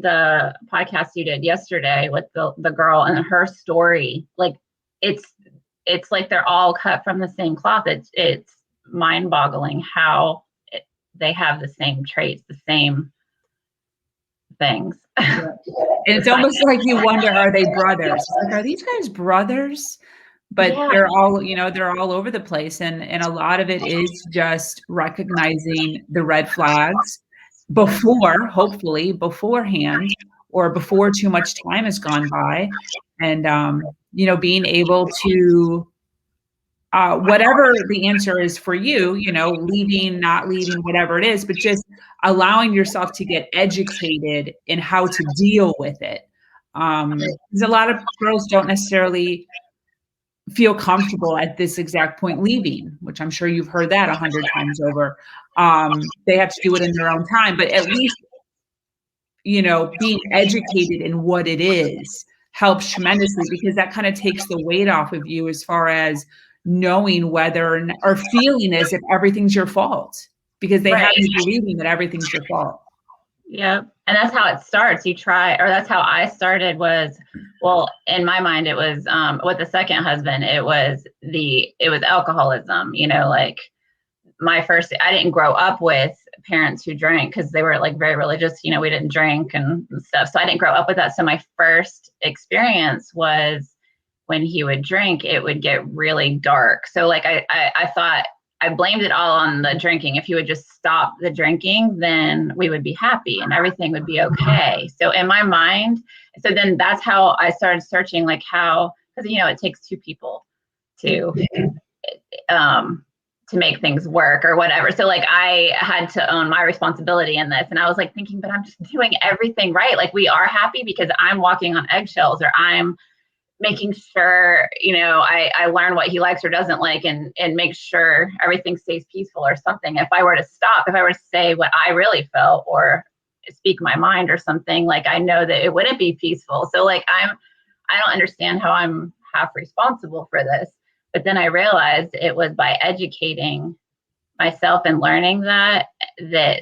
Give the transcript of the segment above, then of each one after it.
the podcast you did yesterday with the girl and her story, like it's like they're all cut from the same cloth. It's mind-boggling how they have the same traits, the same things. Yeah. And it's almost like you wonder, are they brothers? It's like, are these guys brothers? But they're all, they're all over the place. And a lot of it is just recognizing the red flags hopefully beforehand, or before too much time has gone by. And, being able to, whatever the answer is for you, leaving, not leaving, whatever it is, but just allowing yourself to get educated in how to deal with it. Because a lot of girls don't necessarily feel comfortable at this exact point leaving, which I'm sure you've heard that 100 times over. They have to do it in their own time, but at least, being educated in what it is helps tremendously, because that kind of takes the weight off of you as far as knowing whether or feeling as if everything's your fault, because they have you believing that everything's your fault. Yeah. And that's how it starts. That's how I started was, well, in my mind, it was, with the second husband, it was alcoholism, like I didn't grow up with parents who drank because they were like very religious, we didn't drink and stuff. So I didn't grow up with that. So my first experience was when he would drink, it would get really dark. So like, I thought, I blamed it all on the drinking. If he would just stop the drinking, then we would be happy and everything would be okay. So in my mind, then that's how I started searching, like how, because it takes two people to make things work or whatever. So like I had to own my responsibility in this. And I was like thinking, but I'm just doing everything right. Like we are happy because I'm walking on eggshells, or I'm making sure, I learn what he likes or doesn't like, and make sure everything stays peaceful or something. If I were to say what I really felt or speak my mind or something, like I know that it wouldn't be peaceful. So like I don't understand how I'm half responsible for this. But then I realized it was by educating myself and learning that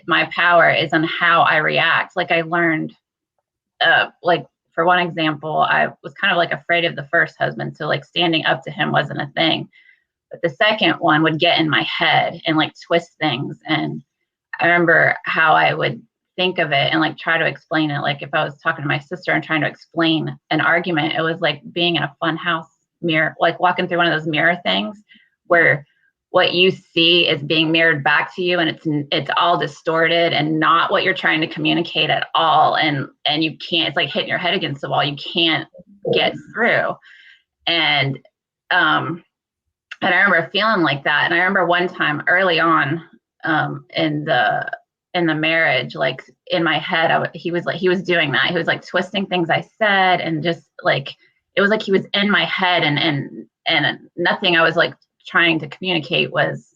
my power is on how I react. Like I learned, like for one example, I was kind of like afraid of the first husband. So like standing up to him wasn't a thing. But the second one would get in my head and like twist things. And I remember how I would think of it and like try to explain it. Like if I was talking to my sister and trying to explain an argument, it was like being in a fun house mirror, like walking through one of those mirror things where what you see is being mirrored back to you, and it's all distorted and not what you're trying to communicate at all. And you can't, it's like hitting your head against the wall. You can't get through. And I remember feeling like that. And I remember one time early on in the marriage, like in my head, he was doing that. He was like twisting things I said, and just like, it was like he was in my head, and nothing I was like trying to communicate was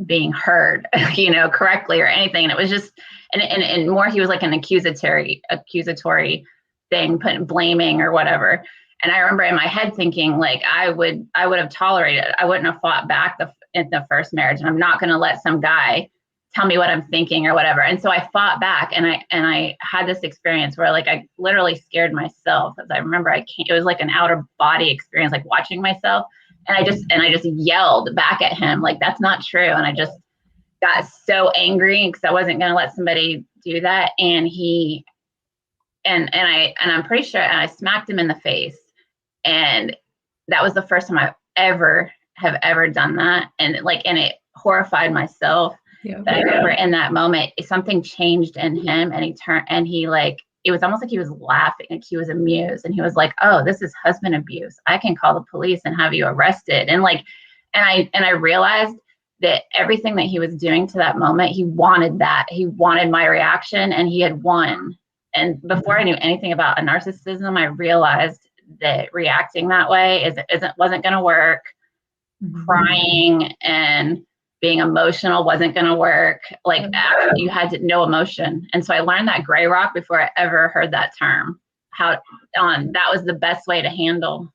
being heard, correctly or anything. And it was just, and more, he was like an accusatory thing, blaming or whatever. And I remember in my head thinking like, I would have tolerated it. I wouldn't have fought back in the first marriage. And I'm not going to let some guy tell me what I'm thinking or whatever. And so I fought back, and I had this experience where like I literally scared myself. As I remember, it was like an outer body experience, like watching myself. And I just yelled back at him, like, that's not true. And I just got so angry because I wasn't going to let somebody do that. And I'm pretty sure, and I smacked him in the face. And that was the first time I have ever done that. And it horrified myself. Yeah. But I remember in that moment, something changed in him, and he turned, and he like, it was almost like he was laughing, like he was amused, and he was like, oh, this is husband abuse. I can call the police and have you arrested. And like, and I realized that everything that he was doing to that moment, he wanted that. He wanted my reaction, and he had won. And before I knew anything about a narcissism, I realized that reacting that way wasn't going to work. Mm-hmm. Crying and being emotional wasn't going to work. Like you had to know emotion. And so I learned that gray rock before I ever heard that term, that was the best way to handle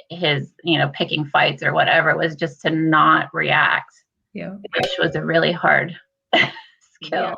his, picking fights or whatever, was just to not react. Yeah. Which was a really hard skill.